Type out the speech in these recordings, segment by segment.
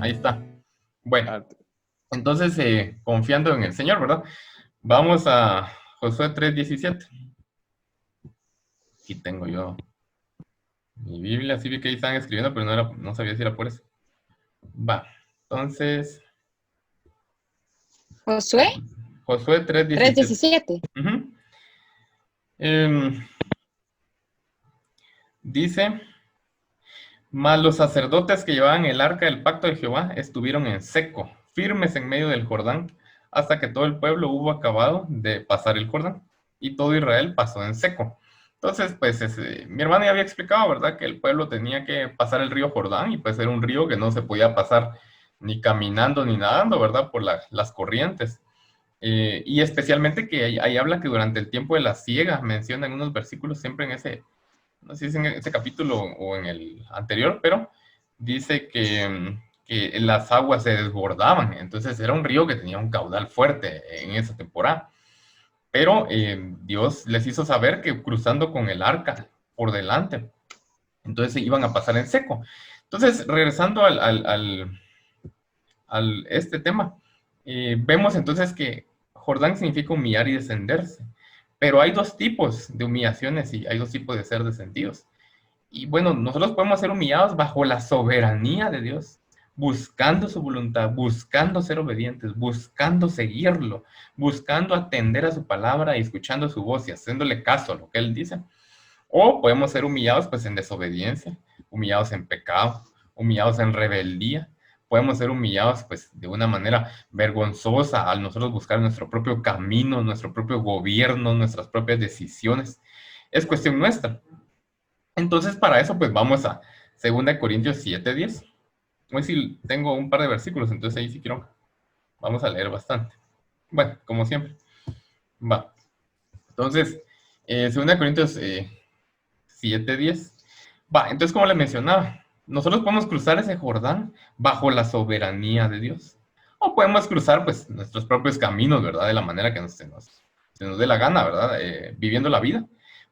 ahí está. Bueno, Ah, entonces, confiando en el Señor, ¿verdad? Vamos a Josué 3:17. Aquí tengo yo mi Biblia, sí vi que ahí estaban escribiendo, pero no sabía si era por eso. Va, entonces, Josué aquí. Josué 3:17. 3:17. Ujú. Em, Dice, mas los sacerdotes que llevaban el arca del pacto de Jehová estuvieron en seco, firmes en medio del Jordán, hasta que todo el pueblo hubo acabado de pasar el Jordán, y todo Israel pasó en seco. Entonces, pues mi hermano ya había explicado, ¿verdad? Que el pueblo tenía que pasar el río Jordán, y pues era un río que no se podía pasar ni caminando ni nadando, ¿verdad? Por las corrientes. Y especialmente que ahí habla que durante el tiempo de la siega, menciona en unos versículos siempre en no sé si es en ese capítulo o en el anterior, pero dice que las aguas se desbordaban, entonces era un río que tenía un caudal fuerte en esa temporada, pero Dios les hizo saber que cruzando con el arca por delante, entonces se iban a pasar en seco. Entonces, regresando al este tema, vemos entonces que Jordán significa humillar y descenderse, pero hay dos tipos de humillaciones y hay dos tipos de ser descendidos. Y bueno, nosotros podemos ser humillados bajo la soberanía de Dios, buscando su voluntad, buscando ser obedientes, buscando seguirlo, buscando atender a su palabra y escuchando su voz y haciéndole caso a lo que Él dice. O podemos ser humillados pues en desobediencia, humillados en pecado, humillados en rebeldía. Podemos ser humillados pues de una manera vergonzosa al nosotros buscar nuestro propio camino, nuestro propio gobierno, nuestras propias decisiones. Es cuestión nuestra. Entonces, para eso, pues vamos a 2 Corintios 7:10. Hoy sí tengo un par de versículos, entonces ahí sí quiero, vamos a leer bastante. Bueno, como siempre. Va. Entonces, 2 Corintios 7:10. Va, entonces como le mencionaba, nosotros podemos cruzar ese Jordán bajo la soberanía de Dios. O podemos cruzar pues nuestros propios caminos, ¿verdad? De la manera que se nos dé la gana, ¿verdad? Viviendo la vida.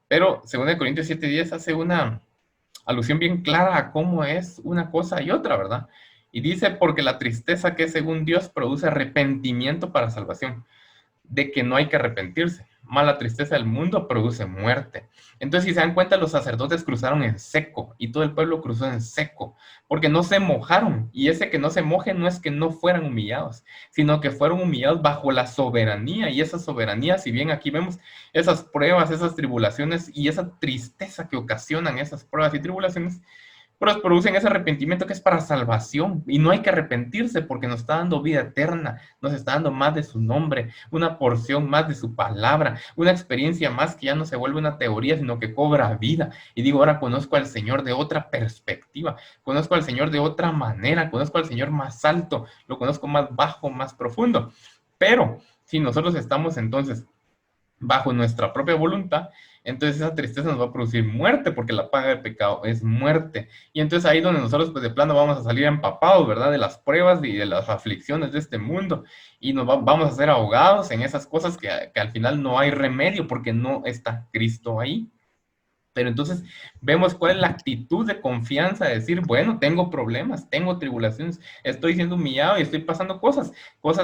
Pero 2 Corintios 7:10 hace una alusión bien clara a cómo es una cosa y otra, ¿verdad? Y dice, porque la tristeza que es según Dios produce arrepentimiento para salvación, de que no hay que arrepentirse. Más la tristeza del mundo produce muerte. Entonces, si se dan cuenta, los sacerdotes cruzaron en seco y todo el pueblo cruzó en seco, porque no se mojaron. Y ese que no se moje no es que no fueran humillados, sino que fueron humillados bajo la soberanía. Y esa soberanía, si bien aquí vemos esas pruebas, esas tribulaciones y esa tristeza que ocasionan esas pruebas y tribulaciones, pero producen ese arrepentimiento que es para salvación. Y no hay que arrepentirse porque nos está dando vida eterna, nos está dando más de su nombre, una porción más de su palabra, una experiencia más que ya no se vuelve una teoría, sino que cobra vida. Y digo, ahora conozco al Señor de otra perspectiva, conozco al Señor de otra manera, conozco al Señor más alto, lo conozco más bajo, más profundo. Pero si nosotros estamos entonces bajo nuestra propia voluntad, entonces esa tristeza nos va a producir muerte, porque la paga del pecado es muerte. Y entonces ahí donde nosotros pues de plano vamos a salir empapados, ¿verdad? De las pruebas y de las aflicciones de este mundo. Y vamos a ser ahogados en esas cosas que al final no hay remedio, porque no está Cristo ahí. Pero entonces vemos cuál es la actitud de confianza, de decir, bueno, tengo problemas, tengo tribulaciones, estoy siendo humillado y estoy pasando cosas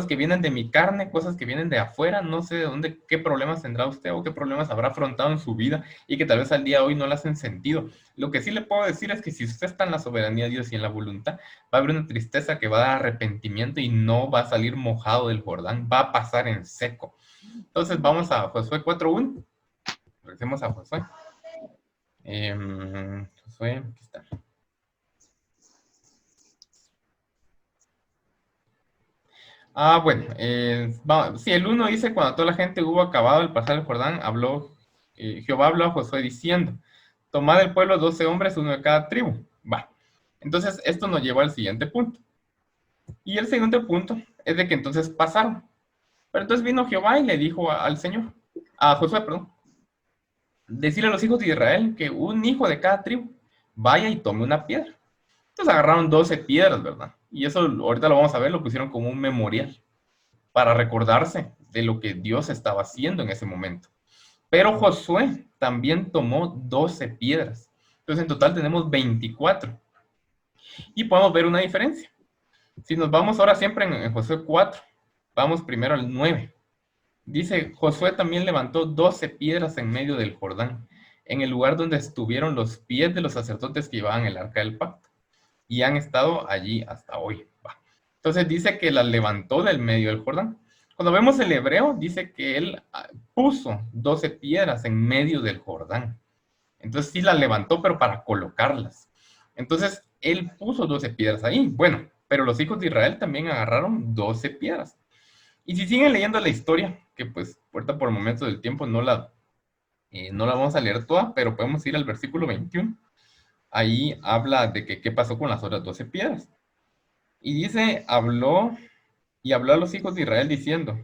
que vienen de mi carne, cosas que vienen de afuera, no sé de dónde, qué problemas tendrá usted o qué problemas habrá afrontado en su vida y que tal vez al día de hoy no le hacen sentido. Lo que sí le puedo decir es que si usted está en la soberanía de Dios y en la voluntad, va a haber una tristeza que va a dar arrepentimiento y no va a salir mojado del Jordán, va a pasar en seco. Entonces vamos a Josué 4:1. Regresemos a Josué. Josué, aquí está. Bueno, sí, el 1 dice, cuando toda la gente hubo acabado el pasar el Jordán, Jehová habló a Josué diciendo, tomad del pueblo 12 hombres, uno de cada tribu. Va. Entonces, esto nos lleva al siguiente punto. Y el siguiente punto es de que entonces pasaron. Pero entonces vino Jehová y le dijo al Señor, a Josué, perdón, decirle a los hijos de Israel que un hijo de cada tribu vaya y tome una piedra. Entonces agarraron 12 piedras, ¿verdad? Y eso ahorita lo vamos a ver, lo pusieron como un memorial para recordarse de lo que Dios estaba haciendo en ese momento. Pero Josué también tomó 12 piedras. Entonces en total tenemos 24. Y podemos ver una diferencia. Si nos vamos ahora siempre en Josué 4, vamos primero al 9. Dice, Josué también levantó 12 piedras en medio del Jordán, en el lugar donde estuvieron los pies de los sacerdotes que llevaban el arca del pacto, y han estado allí hasta hoy. Va. Entonces dice que las levantó del medio del Jordán. Cuando vemos el hebreo, dice que él puso 12 piedras en medio del Jordán. Entonces sí las levantó, pero para colocarlas. Entonces él puso 12 piedras ahí. Bueno, pero los hijos de Israel también agarraron 12 piedras. Y si siguen leyendo la historia, que pues ahorita por el momento del tiempo no la vamos a leer toda, pero podemos ir al versículo 21. Ahí habla de que qué pasó con las otras 12 piedras. Y dice, habló a los hijos de Israel diciendo,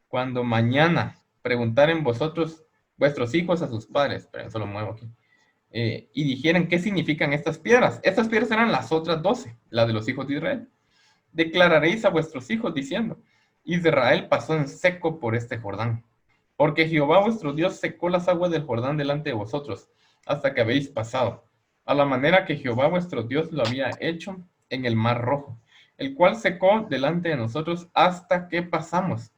cuando mañana preguntaren vosotros, vuestros hijos a sus padres, pero eso lo muevo aquí, y dijeran qué significan estas piedras. Estas piedras eran las otras 12, las de los hijos de Israel. Declararéis a vuestros hijos diciendo, Israel pasó en seco por este Jordán, porque Jehová vuestro Dios secó las aguas del Jordán delante de vosotros, hasta que habéis pasado, a la manera que Jehová vuestro Dios lo había hecho en el mar rojo, el cual secó delante de nosotros hasta que pasamos.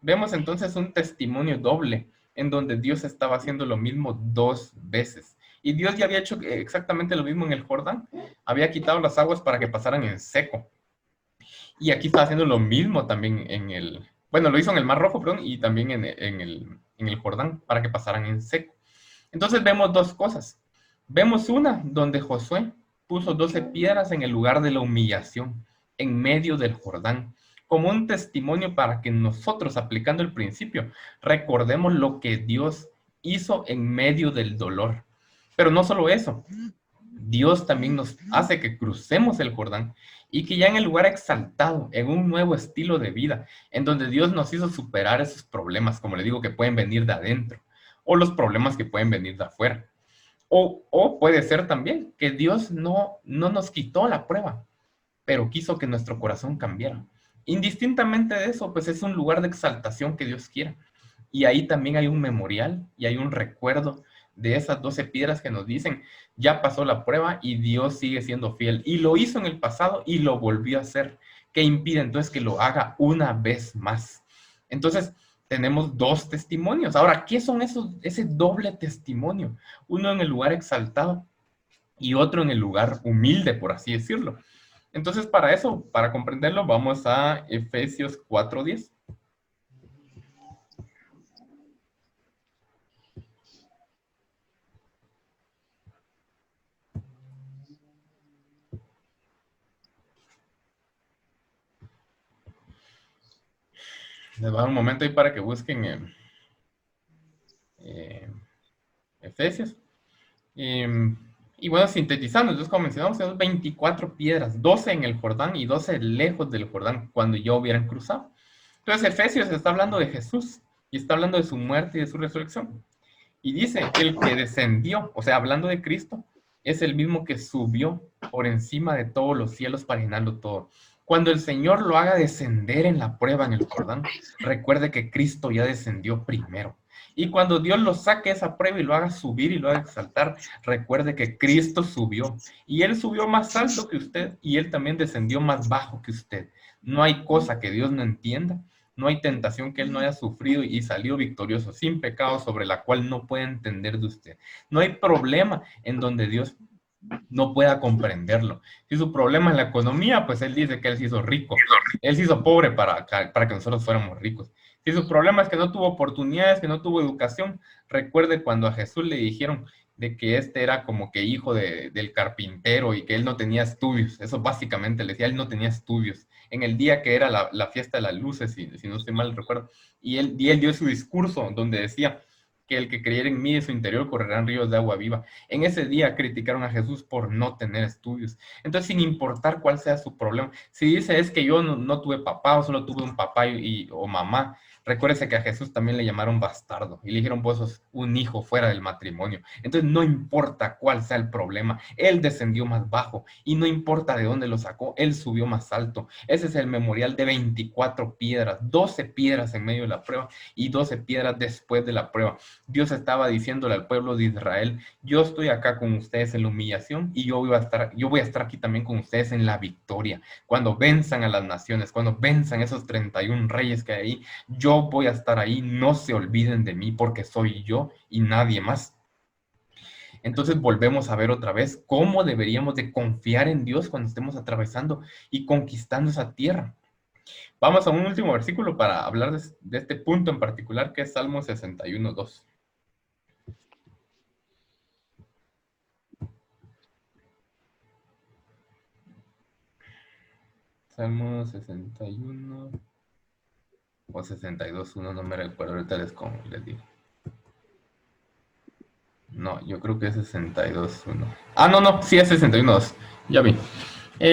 Vemos entonces un testimonio doble, en donde Dios estaba haciendo lo mismo 2 veces. Y Dios ya había hecho exactamente lo mismo en el Jordán, había quitado las aguas para que pasaran en seco. Y aquí está haciendo lo mismo también bueno, lo hizo en el Mar Rojo, perdón, y también en el Jordán, para que pasaran en seco. Entonces vemos 2 cosas. Vemos una donde Josué puso 12 piedras en el lugar de la humillación, en medio del Jordán, como un testimonio para que nosotros, aplicando el principio, recordemos lo que Dios hizo en medio del dolor. Pero no solo eso, Dios también nos hace que crucemos el Jordán y que ya en el lugar exaltado, en un nuevo estilo de vida, en donde Dios nos hizo superar esos problemas, como le digo, que pueden venir de adentro, o los problemas que pueden venir de afuera. O puede ser también que Dios no nos quitó la prueba, pero quiso que nuestro corazón cambiara. Indistintamente de eso, pues es un lugar de exaltación que Dios quiera. Y ahí también hay un memorial y hay un recuerdo de esas 12 piedras que nos dicen, ya pasó la prueba y Dios sigue siendo fiel. Y lo hizo en el pasado y lo volvió a hacer. ¿Qué impide entonces que lo haga una vez más? Entonces, tenemos 2 testimonios. Ahora, ¿qué son ese doble testimonio? Uno en el lugar exaltado y otro en el lugar humilde, por así decirlo. Entonces, para eso, para comprenderlo, vamos a Efesios 4:10. Les voy a dar un momento ahí para que busquen Efesios. Y bueno, sintetizando, entonces como mencionamos, tenemos 24 piedras, 12 en el Jordán y 12 lejos del Jordán, cuando ya hubieran cruzado. Entonces Efesios está hablando de Jesús y está hablando de su muerte y de su resurrección. Y dice, el que descendió, o sea, hablando de Cristo, es el mismo que subió por encima de todos los cielos para llenarlo todo. Cuando el Señor lo haga descender en la prueba en el Jordán, recuerde que Cristo ya descendió primero. Y cuando Dios lo saque esa prueba y lo haga subir y lo haga exaltar, recuerde que Cristo subió. Y Él subió más alto que usted y Él también descendió más bajo que usted. No hay cosa que Dios no entienda. No hay tentación que Él no haya sufrido y salido victorioso, sin pecado sobre la cual no puede entender de usted. No hay problema en donde Dios no pueda comprenderlo. Si su problema es la economía, pues Él dice que Él se hizo rico. Él se hizo pobre para que nosotros fuéramos ricos. Si su problema es que no tuvo oportunidades, que no tuvo educación, recuerde cuando a Jesús le dijeron de que este era como que hijo del carpintero y que él no tenía estudios. Eso básicamente le decía, él no tenía estudios. En el día que era la fiesta de las luces, si no estoy mal recuerdo, y él dio su discurso donde decía que el que creyera en mí de su interior correrán ríos de agua viva. En ese día criticaron a Jesús por no tener estudios. Entonces, sin importar cuál sea su problema, si dice es que yo no tuve papá o solo tuve un papá o mamá, Recuérdese que a Jesús también le llamaron bastardo y le dijeron, vos sos un hijo fuera del matrimonio. Entonces no importa cuál sea el problema, él descendió más bajo y no importa de dónde lo sacó, él subió más alto. Ese es el memorial de 24 piedras, 12 piedras en medio de la prueba y 12 piedras después de la prueba. Dios estaba diciéndole al pueblo de Israel, yo estoy acá con ustedes en la humillación y yo voy a estar aquí también con ustedes en la victoria. Cuando venzan a las naciones, cuando venzan esos 31 reyes que hay ahí, yo voy a estar ahí, no se olviden de mí porque soy yo y nadie más. Entonces volvemos a ver otra vez cómo deberíamos de confiar en Dios cuando estemos atravesando y conquistando esa tierra. Vamos a un último versículo para hablar de este punto en particular, que es Salmo 61:2. Salmo 61 o 62:1, no me recuerdo, ahorita les digo. No, yo creo que es 62:1. Ah, no, sí es 61:2, ya vi.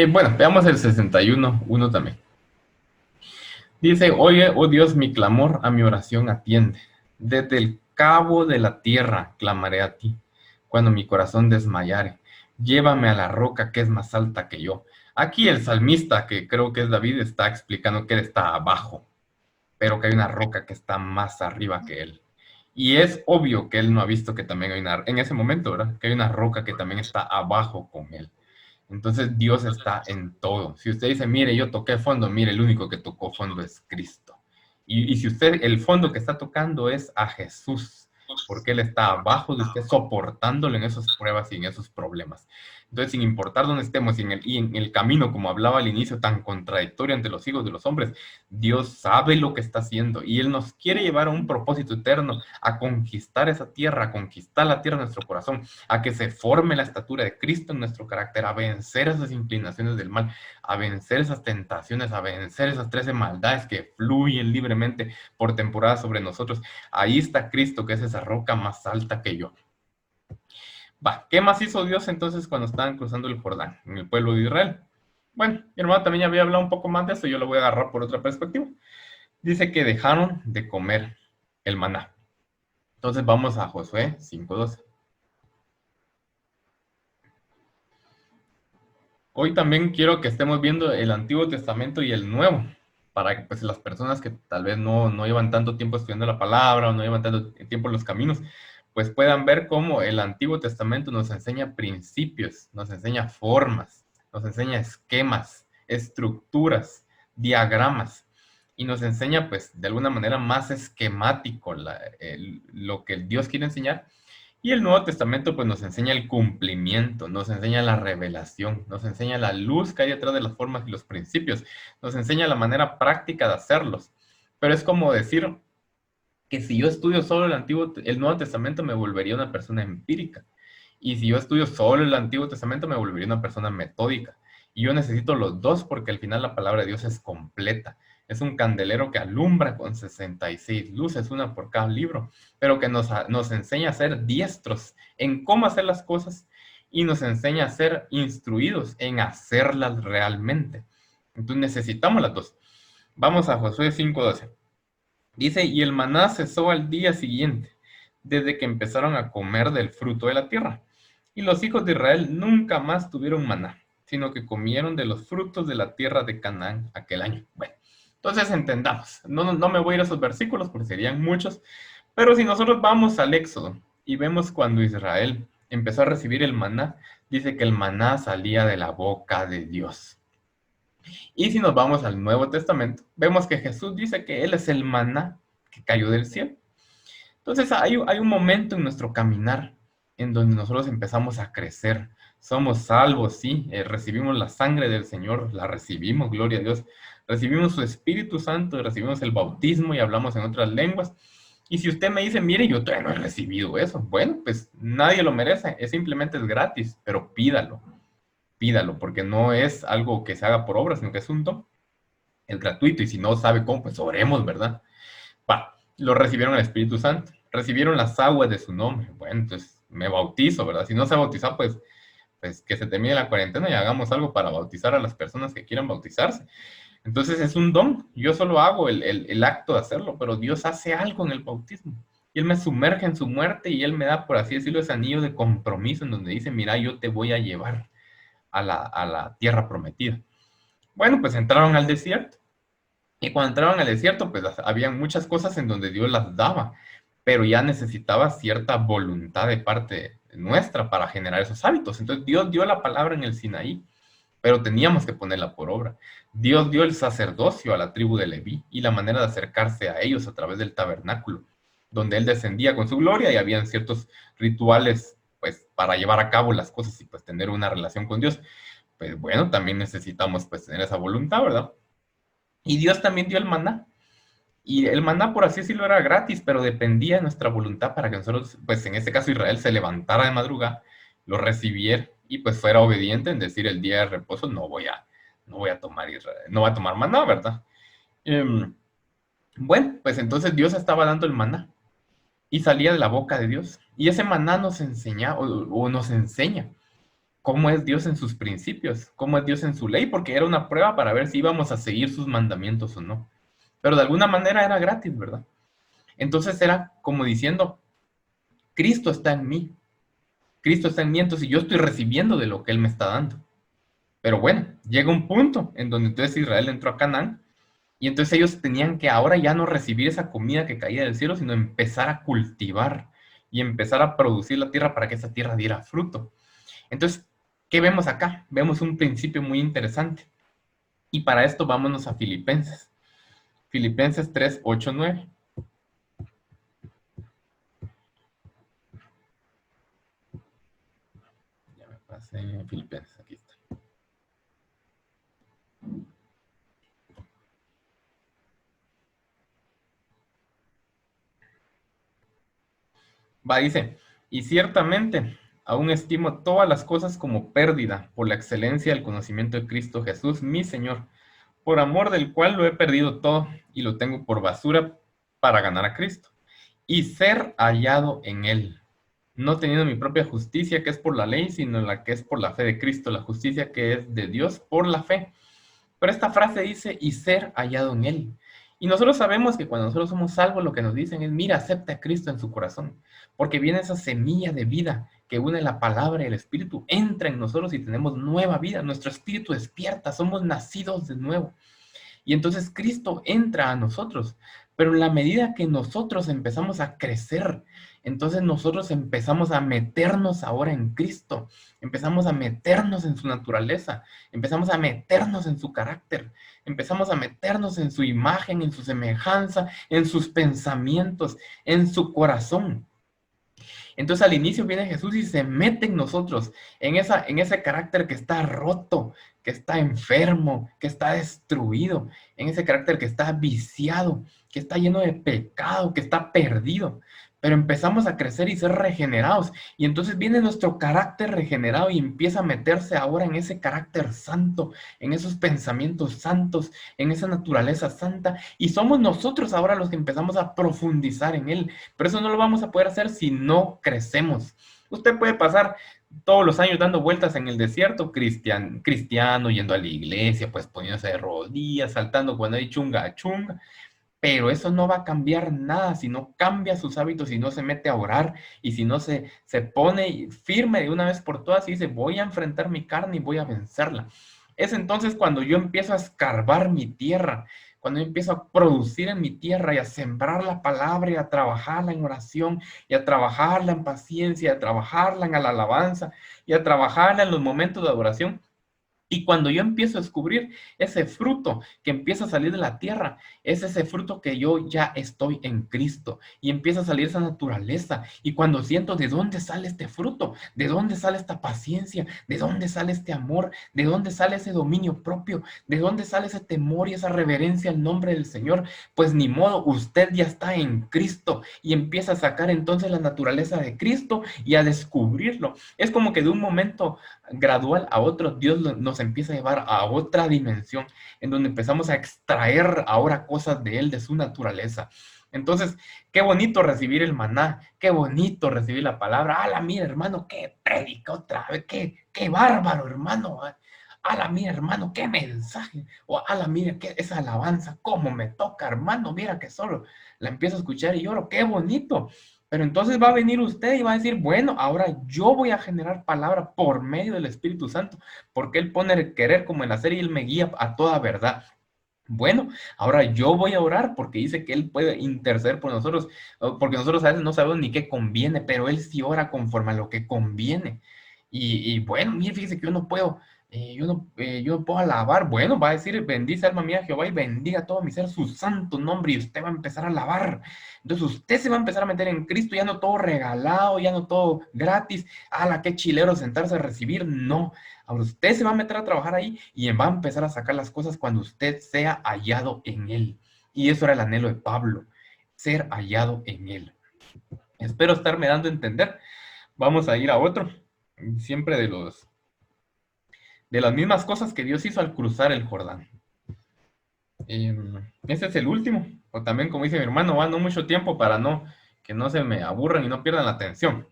Bueno, veamos el 61:1 también. Dice, oye, oh Dios, mi clamor, a mi oración atiende. Desde el cabo de la tierra clamaré a ti, cuando mi corazón desmayare. Llévame a la roca que es más alta que yo. Aquí el salmista, que creo que es David, está explicando que él está abajo, pero que hay una roca que está más arriba que él. Y es obvio que él no ha visto que también hay en ese momento, ¿verdad? Que hay una roca que también está abajo con él. Entonces Dios está en todo. Si usted dice, mire, yo toqué fondo, mire, el único que tocó fondo es Cristo. Y si usted, el fondo que está tocando es a Jesús, porque Él está abajo de usted, soportándolo en esas pruebas y en esos problemas. Entonces, sin importar dónde estemos y en el camino, como hablaba al inicio, tan contradictorio ante los hijos de los hombres, Dios sabe lo que está haciendo y Él nos quiere llevar a un propósito eterno, a conquistar esa tierra, a conquistar la tierra en nuestro corazón, a que se forme la estatura de Cristo en nuestro carácter, a vencer esas inclinaciones del mal, a vencer esas tentaciones, a vencer esas 13 maldades que fluyen libremente por temporada sobre nosotros. Ahí está Cristo, que es esa roca más alta que yo. Va, ¿qué más hizo Dios entonces cuando estaban cruzando el Jordán en el pueblo de Israel? Bueno, mi hermano también ya había hablado un poco más de eso, yo lo voy a agarrar por otra perspectiva. Dice que dejaron de comer el maná. Entonces vamos a Josué 5:12. Hoy también quiero que estemos viendo el Antiguo Testamento y el Nuevo, para que pues, las personas que tal vez no llevan tanto tiempo estudiando la palabra o no llevan tanto tiempo en los caminos, pues puedan ver cómo el Antiguo Testamento nos enseña principios, nos enseña formas, nos enseña esquemas, estructuras, diagramas, y nos enseña pues de alguna manera más esquemático lo que Dios quiere enseñar. Y el Nuevo Testamento pues nos enseña el cumplimiento, nos enseña la revelación, nos enseña la luz que hay detrás de las formas y los principios, nos enseña la manera práctica de hacerlos. Pero es como decir que si yo estudio solo el Nuevo Testamento me volvería una persona empírica. Y si yo estudio solo el Antiguo Testamento me volvería una persona metódica. Y yo necesito los dos porque al final la palabra de Dios es completa. Es un candelero que alumbra con 66 luces, una por cada libro, pero que nos enseña a ser diestros en cómo hacer las cosas y nos enseña a ser instruidos en hacerlas realmente. Entonces necesitamos las dos. Vamos a Josué 5:12. Dice, y el maná cesó al día siguiente, desde que empezaron a comer del fruto de la tierra. Y los hijos de Israel nunca más tuvieron maná, sino que comieron de los frutos de la tierra de Canaán aquel año. Bueno, entonces entendamos, no me voy a ir a esos versículos porque serían muchos, pero si nosotros vamos al Éxodo y vemos cuando Israel empezó a recibir el maná, dice que el maná salía de la boca de Dios. Y si nos vamos al Nuevo Testamento, vemos que Jesús dice que Él es el maná que cayó del cielo. Entonces hay un momento en nuestro caminar en donde nosotros empezamos a crecer. Somos salvos, sí, recibimos la sangre del Señor, la recibimos, gloria a Dios. Recibimos su Espíritu Santo, recibimos el bautismo y hablamos en otras lenguas. Y si usted me dice, mire, yo todavía no he recibido eso, bueno, pues nadie lo merece, simplemente es gratis, pero pídalo, porque no es algo que se haga por obra, sino que es un don, es gratuito, y si no sabe cómo, pues oremos, ¿verdad? Va, lo recibieron el Espíritu Santo, recibieron las aguas de su nombre, bueno, entonces me bautizo, ¿verdad? Si no se bautiza, pues que se termine la cuarentena y hagamos algo para bautizar a las personas que quieran bautizarse. Entonces es un don. Yo solo hago el acto de hacerlo, pero Dios hace algo en el bautismo. Y Él me sumerge en su muerte y Él me da, por así decirlo, ese anillo de compromiso en donde dice, mira, yo te voy a llevar a la tierra prometida. Bueno, pues entraron al desierto. Y cuando entraron al desierto, pues había muchas cosas en donde Dios las daba, pero ya necesitaba cierta voluntad de parte nuestra para generar esos hábitos. Entonces Dios dio la palabra en el Sinaí, pero teníamos que ponerla por obra. Dios dio el sacerdocio a la tribu de Leví y la manera de acercarse a ellos a través del tabernáculo, donde Él descendía con su gloria y habían ciertos rituales, pues, para llevar a cabo las cosas y pues tener una relación con Dios. Pues bueno, también necesitamos pues tener esa voluntad, ¿verdad? Y Dios también dio el maná. Y el maná, por así decirlo, era gratis, pero dependía de nuestra voluntad para que nosotros, pues en este caso Israel, se levantara de madrugada, lo recibiera y pues fuera obediente en decir el día de reposo no voy a tomar Israel, no voy a tomar maná, ¿verdad? Em, bueno, pues entonces Dios estaba dando el maná y salía de la boca de Dios. Y ese maná nos enseña o nos enseña cómo es Dios en sus principios, cómo es Dios en su ley, porque era una prueba para ver si íbamos a seguir sus mandamientos o no. Pero de alguna manera era gratis, ¿verdad? Entonces era como diciendo, Cristo está en mí, Cristo está en mí, entonces yo estoy recibiendo de lo que Él me está dando. Pero bueno, llega un punto en donde entonces Israel entró a Canaán y entonces ellos tenían que ahora ya no recibir esa comida que caía del cielo, sino empezar a cultivar y empezar a producir la tierra para que esa tierra diera fruto. Entonces, ¿qué vemos acá? Vemos un principio muy interesante. Y para esto vámonos a Filipenses. Filipenses 3, 8, 9. Ya me pasé Filipenses, aquí está. Va, dice, y ciertamente aún estimo todas las cosas como pérdida por la excelencia del conocimiento de Cristo Jesús, mi Señor, por amor del cual lo he perdido todo y lo tengo por basura para ganar a Cristo y ser hallado en Él, no teniendo mi propia justicia que es por la ley, sino la que es por la fe de Cristo, la justicia que es de Dios por la fe. Pero esta frase dice, y ser hallado en Él. Y nosotros sabemos que cuando nosotros somos salvos, lo que nos dicen es, mira, acepta a Cristo en su corazón, porque viene esa semilla de vida que une la palabra y el Espíritu, entra en nosotros y tenemos nueva vida, nuestro espíritu despierta, somos nacidos de nuevo. Y entonces Cristo entra a nosotros, pero en la medida que nosotros empezamos a crecer, entonces nosotros empezamos a meternos ahora en Cristo, empezamos a meternos en su naturaleza, empezamos a meternos en su carácter, empezamos a meternos en su imagen, en su semejanza, en sus pensamientos, en su corazón. Entonces al inicio viene Jesús y se mete en nosotros, en ese carácter que está roto, que está enfermo, que está destruido, en ese carácter que está viciado, que está lleno de pecado, que está perdido. Pero empezamos a crecer y ser regenerados. Y entonces viene nuestro carácter regenerado y empieza a meterse ahora en ese carácter santo, en esos pensamientos santos, en esa naturaleza santa. Y somos nosotros ahora los que empezamos a profundizar en él. Pero eso no lo vamos a poder hacer si no crecemos. Usted puede pasar todos los años dando vueltas en el desierto, cristiano, yendo a la iglesia, pues poniéndose de rodillas, saltando cuando hay chunga chunga, pero eso no va a cambiar nada si no cambia sus hábitos, si no se mete a orar y si no se pone firme de una vez por todas y dice, voy a enfrentar mi carne y voy a vencerla. Es entonces cuando yo empiezo a escarbar mi tierra, cuando yo empiezo a producir en mi tierra y a sembrar la palabra y a trabajarla en oración y a trabajarla en paciencia, a trabajarla en la alabanza y a trabajarla en los momentos de adoración. Y cuando yo empiezo a descubrir ese fruto que empieza a salir de la tierra, es ese fruto que yo ya estoy en Cristo y empieza a salir esa naturaleza. Y cuando siento de dónde sale este fruto, de dónde sale esta paciencia, de dónde sale este amor, de dónde sale ese dominio propio, de dónde sale ese temor y esa reverencia al nombre del Señor, pues ni modo, usted ya está en Cristo y empieza a sacar entonces la naturaleza de Cristo y a descubrirlo. Es como que de un momento gradual a otro, Dios nos empieza a llevar a otra dimensión en donde empezamos a extraer ahora cosas de Él, de su naturaleza. Entonces, qué bonito recibir el maná, qué bonito recibir la palabra. ¡Hala, mira, hermano, qué predica otra vez! ¡Qué bárbaro, hermano! ala, mira, hermano, qué mensaje, o ala, mira, qué, esa alabanza, cómo me toca, hermano, mira que solo la empiezo a escuchar y lloro, qué bonito. Pero entonces va a venir usted y va a decir, bueno, ahora yo voy a generar palabra por medio del Espíritu Santo, porque Él pone el querer como en la serie y Él me guía a toda verdad. Bueno, ahora yo voy a orar porque dice que Él puede interceder por nosotros, porque nosotros a veces no sabemos ni qué conviene, pero Él sí ora conforme a lo que conviene. Y bueno, mire, fíjese que yo no puedo, yo no puedo alabar. Bueno, va a decir, bendice alma mía Jehová y bendiga todo mi ser su santo nombre y usted va a empezar a alabar. Entonces usted se va a empezar a meter en Cristo, ya no todo regalado, ya no todo gratis. ¡Hala, qué chilero sentarse a recibir! No. Ahora usted se va a meter a trabajar ahí y va a empezar a sacar las cosas cuando usted sea hallado en Él. Y eso era el anhelo de Pablo, ser hallado en Él. Espero estarme dando a entender. Vamos a ir a otro, siempre de las mismas cosas que Dios hizo al cruzar el Jordán. Este es el último, o también como dice mi hermano, va no mucho tiempo para que no se me aburran y no pierdan la atención.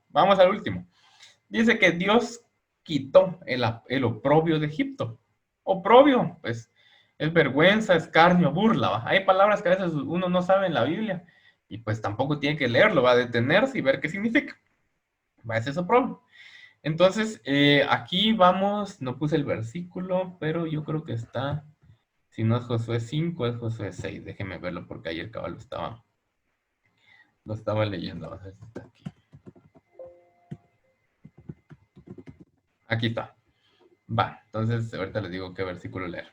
Vamos al último. Dice que Dios quitó el oprobio de Egipto. Oprobio, pues, es vergüenza, escarnio, burla. ¿Va? Hay palabras que a veces uno no sabe en la Biblia y pues tampoco tiene que leerlo, va a detenerse y ver qué significa. Va a ser oprobio. Entonces, aquí vamos, no puse el versículo, pero yo creo que está, si no es Josué 5, es Josué 6. Déjenme verlo porque ayer cabal lo estaba leyendo. Vamos a ver si está aquí. Aquí está. Entonces ahorita les digo qué versículo leer.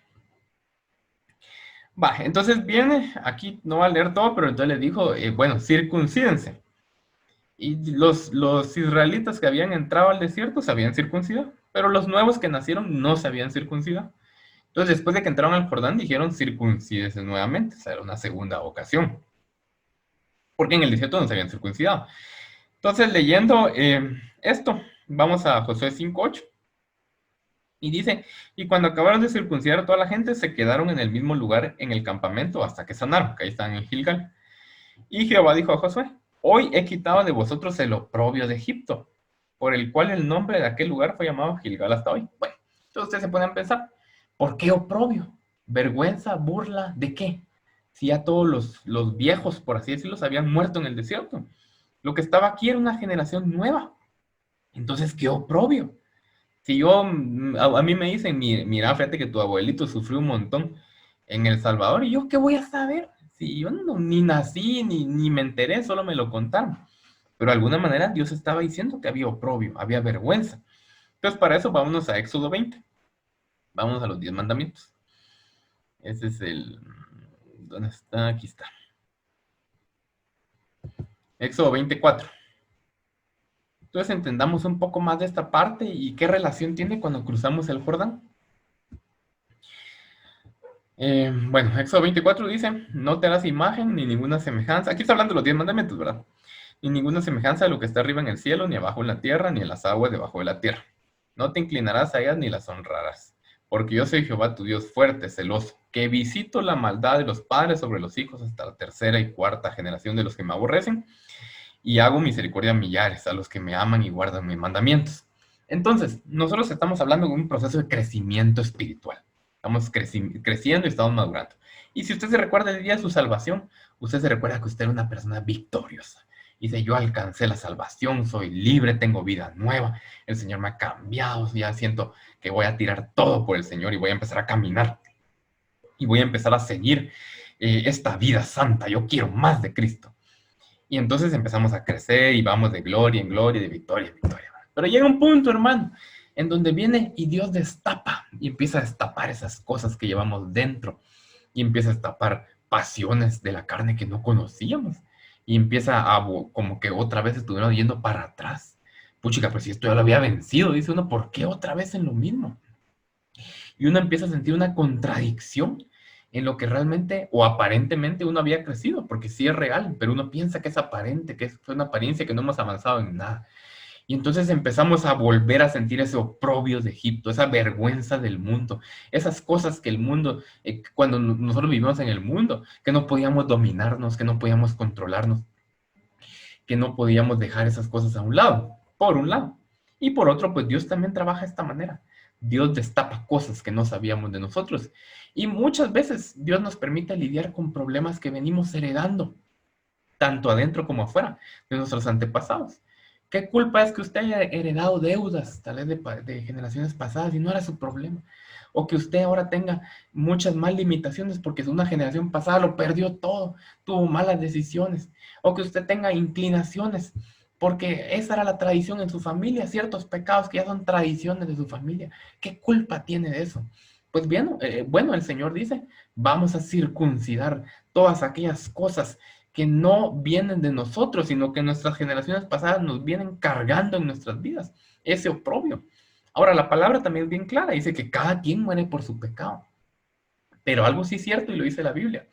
Entonces viene, aquí no va a leer todo, pero entonces le dijo, bueno, circuncídense. Y los israelitas que habían entrado al desierto se habían circuncidado, pero los nuevos que nacieron no se habían circuncidado. Entonces después de que entraron al Jordán dijeron circuncídense nuevamente, o sea, era una segunda ocasión, porque en el desierto no se habían circuncidado. Entonces leyendo esto, vamos a Josué 5:8. Y dice, y cuando acabaron de circuncidar a toda la gente, se quedaron en el mismo lugar en el campamento hasta que sanaron, que ahí están en Gilgal. Y Jehová dijo a Josué, hoy he quitado de vosotros el oprobio de Egipto, por el cual el nombre de aquel lugar fue llamado Gilgal hasta hoy. Bueno, entonces ustedes se pueden pensar, ¿por qué oprobio? ¿Vergüenza, burla? ¿De qué? Si ya todos los viejos, por así decirlo, habían muerto en el desierto. Lo que estaba aquí era una generación nueva. Entonces, ¿qué oprobio? Si yo, a mí me dicen, mira, fíjate que tu abuelito sufrió un montón en El Salvador, y yo, ¿qué voy a saber? Si yo ni nací, ni me enteré, solo me lo contaron. Pero de alguna manera Dios estaba diciendo que había oprobio, había vergüenza. Entonces, para eso, vámonos a Éxodo 20. Vamos a los 10 mandamientos. Ese es ¿dónde está? Aquí está. Éxodo 24. Entonces, entendamos un poco más de esta parte y qué relación tiene cuando cruzamos el Jordán. Bueno, Éxodo 24 dice, no te harás imagen ni ninguna semejanza. Aquí está hablando de los 10 mandamientos, ¿verdad? Ni ninguna semejanza de lo que está arriba en el cielo, ni abajo en la tierra, ni en las aguas debajo de la tierra. No te inclinarás a ellas ni las honrarás. Porque yo soy Jehová tu Dios fuerte, celoso, que visito la maldad de los padres sobre los hijos hasta la tercera y cuarta generación de los que me aborrecen, y hago misericordia a millares, a los que me aman y guardan mis mandamientos. Entonces, nosotros estamos hablando de un proceso de crecimiento espiritual. Estamos creciendo y estamos madurando. Y si usted se recuerda el día de su salvación, usted se recuerda que usted era una persona victoriosa. Dice, yo alcancé la salvación, soy libre, tengo vida nueva, el Señor me ha cambiado, ya siento que voy a tirar todo por el Señor y voy a empezar a caminar. Y voy a empezar a seguir esta vida santa. Yo quiero más de Cristo. Y entonces empezamos a crecer y vamos de gloria en gloria, de victoria en victoria. Pero llega un punto, hermano, en donde viene y Dios destapa y empieza a destapar esas cosas que llevamos dentro y empieza a destapar pasiones de la carne que no conocíamos y empieza a como que otra vez estuvieron yendo para atrás. Puchica, pero si esto ya lo había vencido, dice uno, ¿por qué otra vez en lo mismo? Y uno empieza a sentir una contradicción en lo que realmente o aparentemente uno había crecido, porque sí es real, pero uno piensa que es aparente, que es una apariencia, que no hemos avanzado en nada. Y entonces empezamos a volver a sentir ese oprobio de Egipto, esa vergüenza del mundo, esas cosas que el mundo, cuando nosotros vivimos en el mundo, que no podíamos dominarnos, que no podíamos controlarnos, que no podíamos dejar esas cosas a un lado, por un lado. Y por otro, pues Dios también trabaja de esta manera. Dios destapa cosas que no sabíamos de nosotros. Y muchas veces Dios nos permite lidiar con problemas que venimos heredando, tanto adentro como afuera, de nuestros antepasados. ¿Qué culpa es que usted haya heredado deudas, tal vez de generaciones pasadas, y no era su problema? O que usted ahora tenga muchas más limitaciones porque una generación pasada lo perdió todo, tuvo malas decisiones. O que usted tenga inclinaciones porque esa era la tradición en su familia, ciertos pecados que ya son tradiciones de su familia. ¿Qué culpa tiene de eso? Pues bien, bueno, el Señor dice, vamos a circuncidar todas aquellas cosas que no vienen de nosotros, sino que nuestras generaciones pasadas nos vienen cargando en nuestras vidas, ese oprobio. Ahora, la palabra también es bien clara, dice que cada quien muere por su pecado. Pero algo sí es cierto y lo dice la Biblia.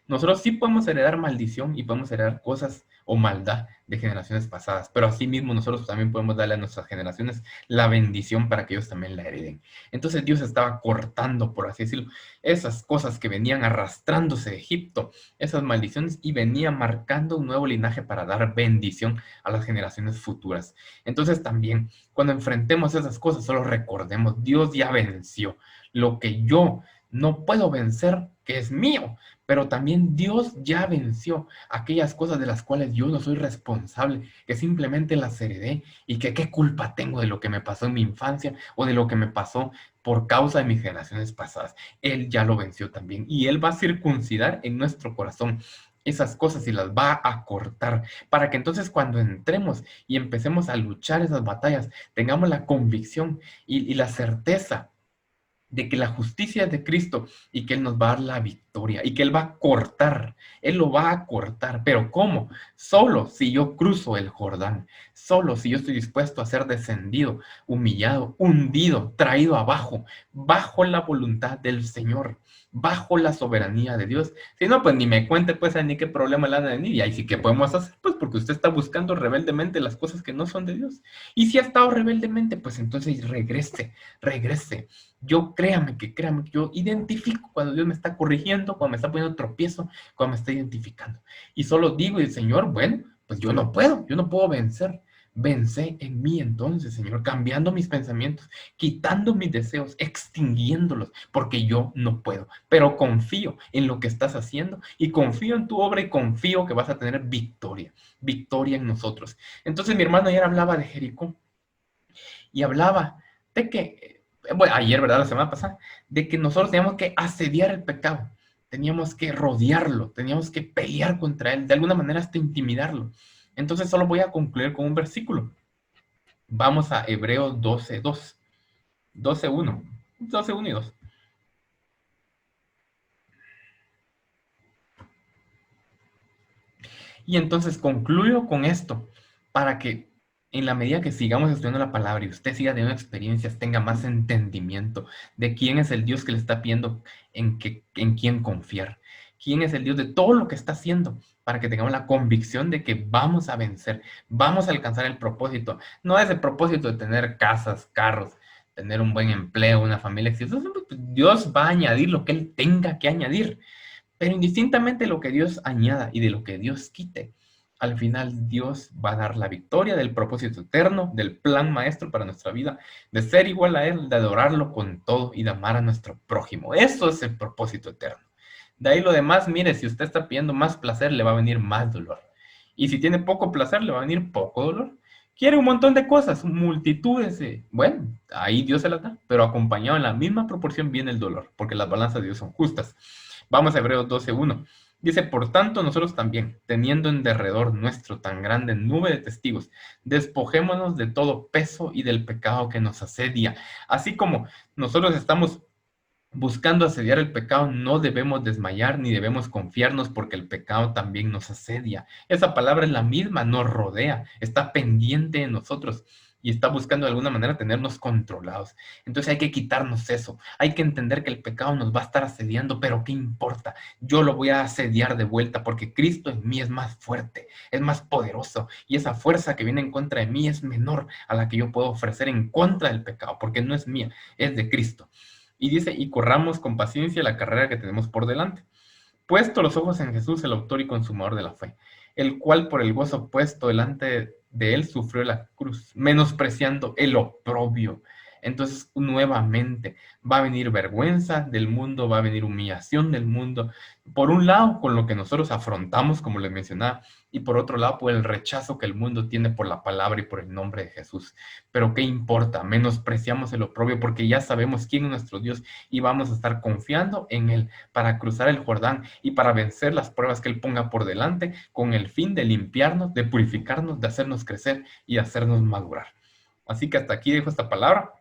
Nosotros sí podemos heredar maldición y podemos heredar cosas o maldad de generaciones pasadas, pero asimismo nosotros también podemos darle a nuestras generaciones la bendición para que ellos también la hereden. Entonces Dios estaba cortando, por así decirlo, esas cosas que venían arrastrándose de Egipto, esas maldiciones, y venía marcando un nuevo linaje para dar bendición a las generaciones futuras. Entonces también, cuando enfrentemos esas cosas, solo recordemos, Dios ya venció. Lo que yo no puedo vencer, que es mío, pero también Dios ya venció aquellas cosas de las cuales yo no soy responsable, que simplemente las heredé y que qué culpa tengo de lo que me pasó en mi infancia o de lo que me pasó por causa de mis generaciones pasadas. Él ya lo venció también y Él va a circuncidar en nuestro corazón esas cosas y las va a cortar para que entonces cuando entremos y empecemos a luchar esas batallas, tengamos la convicción y la certeza de que la justicia es de Cristo y que Él nos va a dar la victoria y que Él va a cortar, Él lo va a cortar. ¿Pero cómo? Solo si yo cruzo el Jordán, solo si yo estoy dispuesto a ser descendido, humillado, hundido, traído abajo, bajo la voluntad del Señor, bajo la soberanía de Dios. Si no, pues ni me cuente, pues, ni qué problema le van a venir. Y ahí sí que podemos hacer, pues, porque usted está buscando rebeldemente las cosas que no son de Dios. Y si ha estado rebeldemente, pues entonces regrese, regrese. Yo créame que yo identifico cuando Dios me está corrigiendo, cuando me está poniendo tropiezo, cuando me está identificando. Y solo digo, y Señor, bueno, pues yo no puedo vencer. Vence en mí entonces, Señor, cambiando mis pensamientos, quitando mis deseos, extinguiéndolos, porque yo no puedo. Pero confío en lo que estás haciendo y confío en tu obra y confío que vas a tener victoria, victoria en nosotros. Entonces mi hermano ayer hablaba de Jericó y hablaba de que, bueno, ayer, ¿verdad? La semana pasada, de que nosotros teníamos que asediar el pecado, teníamos que rodearlo, teníamos que pelear contra él, de alguna manera hasta intimidarlo. Entonces solo voy a concluir con un versículo. Vamos a Hebreos 12:2, 12:1, 12:1 y 2. Y entonces concluyo con esto, para que en la medida que sigamos estudiando la palabra y usted siga teniendo experiencias, tenga más entendimiento de quién es el Dios que le está pidiendo en quién confiar, quién es el Dios de todo lo que está haciendo, para que tengamos la convicción de que vamos a vencer, vamos a alcanzar el propósito. No es el propósito de tener casas, carros, tener un buen empleo, una familia exitosa. Dios va a añadir lo que Él tenga que añadir. Pero indistintamente de lo que Dios añada y de lo que Dios quite, al final Dios va a dar la victoria del propósito eterno, del plan maestro para nuestra vida, de ser igual a Él, de adorarlo con todo y de amar a nuestro prójimo. Eso es el propósito eterno. De ahí lo demás, mire, si usted está pidiendo más placer, le va a venir más dolor. Y si tiene poco placer, le va a venir poco dolor. Quiere un montón de cosas, multitudes bueno, ahí Dios se las da, pero acompañado en la misma proporción viene el dolor, porque las balanzas de Dios son justas. Vamos a Hebreos 12:1. Dice, por tanto, nosotros también, teniendo en derredor nuestro tan grande nube de testigos, despojémonos de todo peso y del pecado que nos asedia. Así como nosotros estamos buscando asediar el pecado, no debemos desmayar ni debemos confiarnos porque el pecado también nos asedia. Esa palabra es la misma, nos rodea, está pendiente de nosotros y está buscando de alguna manera tenernos controlados. Entonces hay que quitarnos eso, hay que entender que el pecado nos va a estar asediando, pero ¿qué importa? Yo lo voy a asediar de vuelta porque Cristo en mí es más fuerte, es más poderoso y esa fuerza que viene en contra de mí es menor a la que yo puedo ofrecer en contra del pecado porque no es mía, es de Cristo. Y dice, y corramos con paciencia la carrera que tenemos por delante. Puesto los ojos en Jesús, el autor y consumador de la fe, el cual por el gozo puesto delante de él sufrió la cruz, menospreciando el oprobio, entonces nuevamente va a venir vergüenza del mundo, va a venir humillación del mundo. Por un lado, con lo que nosotros afrontamos, como les mencionaba, y por otro lado, por el rechazo que el mundo tiene por la palabra y por el nombre de Jesús. Pero ¿qué importa? Menospreciamos el oprobio porque ya sabemos quién es nuestro Dios y vamos a estar confiando en Él para cruzar el Jordán y para vencer las pruebas que Él ponga por delante con el fin de limpiarnos, de purificarnos, de hacernos crecer y hacernos madurar. Así que hasta aquí dejo esta palabra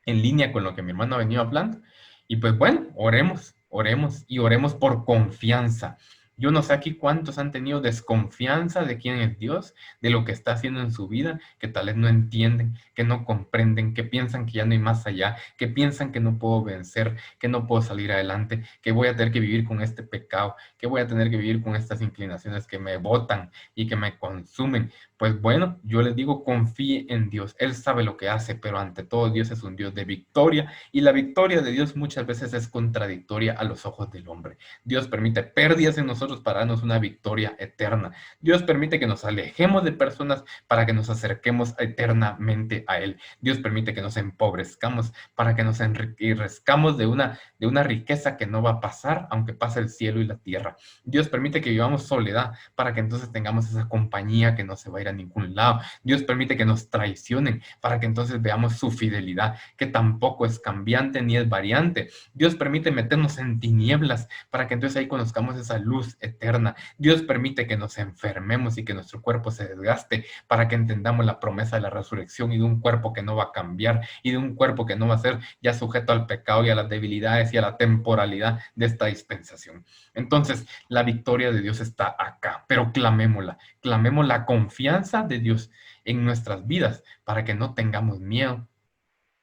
en línea con lo que mi hermano ha venido hablando. Y pues bueno, oremos, oremos y oremos por confianza. Yo no sé aquí cuántos han tenido desconfianza de quién es Dios, de lo que está haciendo en su vida, que tal vez no entienden, que no comprenden, que piensan que ya no hay más allá, que piensan que no puedo vencer, que no puedo salir adelante, que voy a tener que vivir con este pecado, que voy a tener que vivir con estas inclinaciones que me botan y que me consumen. Pues bueno, yo les digo, confíe en Dios. Él sabe lo que hace, pero ante todo Dios es un Dios de victoria y la victoria de Dios muchas veces es contradictoria a los ojos del hombre. Dios permite pérdidas en nosotros para darnos una victoria eterna. Dios permite que nos alejemos de personas para que nos acerquemos eternamente a Él. Dios permite que nos empobrezcamos para que nos enriquezcamos de una riqueza que no va a pasar, aunque pase el cielo y la tierra. Dios permite que vivamos soledad para que entonces tengamos esa compañía que no se va a ir a ningún lado. Dios permite que nos traicionen para que entonces veamos su fidelidad, que tampoco es cambiante ni es variante. Dios permite meternos en tinieblas para que entonces ahí conozcamos esa luz eterna. Dios permite que nos enfermemos y que nuestro cuerpo se desgaste para que entendamos la promesa de la resurrección y de un cuerpo que no va a cambiar y de un cuerpo que no va a ser ya sujeto al pecado y a las debilidades y a la temporalidad de esta dispensación. Entonces, la victoria de Dios está acá, pero clamémosla, clamemos la confianza de Dios en nuestras vidas para que no tengamos miedo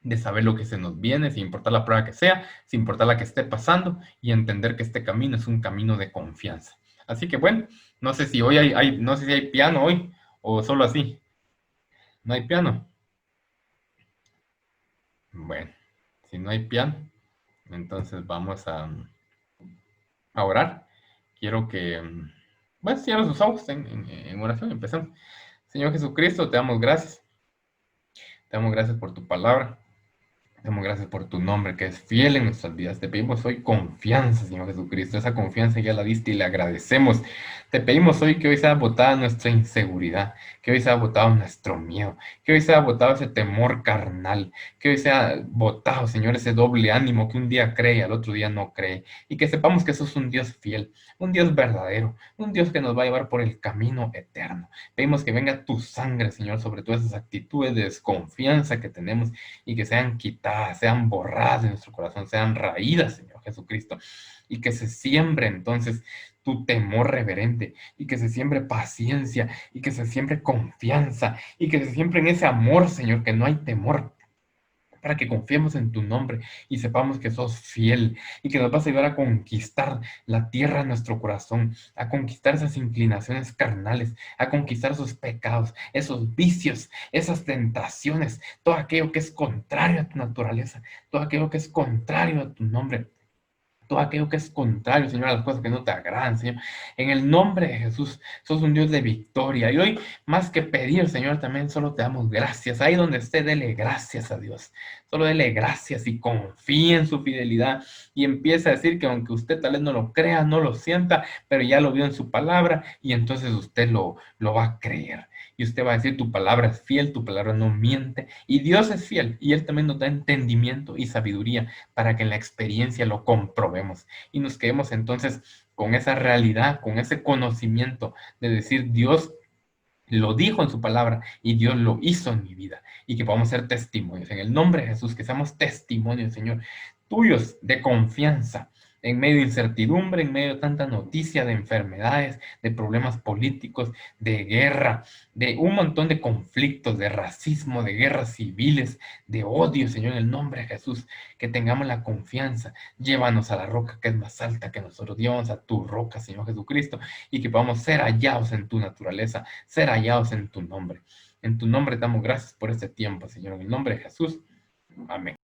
de saber lo que se nos viene, sin importar la prueba que sea, sin importar la que esté pasando, y entender que este camino es un camino de confianza. Así que bueno, no sé si hoy no sé si hay piano hoy o solo así. ¿No hay piano? Bueno, si no hay piano, entonces vamos a orar. Quiero que, bueno, cierren sus ojos en oración, empecemos. Señor Jesucristo, te damos gracias. Te damos gracias por tu palabra. Te damos gracias por tu nombre, que es fiel en nuestras vidas. Te pedimos hoy confianza, Señor Jesucristo. Esa confianza ya la diste y le agradecemos. Te pedimos hoy que hoy sea botada nuestra inseguridad, que hoy sea botado nuestro miedo, que hoy sea botado ese temor carnal, que hoy sea botado, Señor, ese doble ánimo que un día cree y al otro día no cree. Y que sepamos que sos un Dios fiel, un Dios verdadero, un Dios que nos va a llevar por el camino eterno. Pedimos que venga tu sangre, Señor, sobre todas esas actitudes de desconfianza que tenemos y que sean quitadas, sean borradas de nuestro corazón, sean raídas, Señor Jesucristo, y que se siembre entonces tu temor reverente, y que se siembre paciencia, y que se siembre confianza, y que se siembre en ese amor, Señor, que no hay temor, para que confiemos en tu nombre y sepamos que sos fiel y que nos vas a ayudar a conquistar la tierra en nuestro corazón, a conquistar esas inclinaciones carnales, a conquistar esos pecados, esos vicios, esas tentaciones, todo aquello que es contrario a tu naturaleza, todo aquello que es contrario a tu nombre. Todo aquello que es contrario, Señor, a las cosas que no te agradan, Señor. En el nombre de Jesús, sos un Dios de victoria. Y hoy, más que pedir, Señor, también solo te damos gracias. Ahí donde esté, dele gracias a Dios. Solo dele gracias y confíe en su fidelidad. Y empieza a decir que aunque usted tal vez no lo crea, no lo sienta, pero ya lo vio en su palabra y entonces usted lo va a creer. Y usted va a decir, tu palabra es fiel, tu palabra no miente. Y Dios es fiel y Él también nos da entendimiento y sabiduría para que en la experiencia lo comprobemos y nos quedemos entonces con esa realidad, con ese conocimiento de decir Dios lo dijo en su palabra y Dios lo hizo en mi vida y que podamos ser testimonios. En el nombre de Jesús, que seamos testimonios, Señor, tuyos de confianza en medio de incertidumbre, en medio de tanta noticia de enfermedades, de problemas políticos, de guerra, de un montón de conflictos, de racismo, de guerras civiles, de odio, Señor, en el nombre de Jesús, que tengamos la confianza. Llévanos a la roca que es más alta que nosotros, llévanos a tu roca, Señor Jesucristo, y que podamos ser hallados en tu naturaleza, ser hallados en tu nombre. En tu nombre damos gracias por este tiempo, Señor, en el nombre de Jesús. Amén.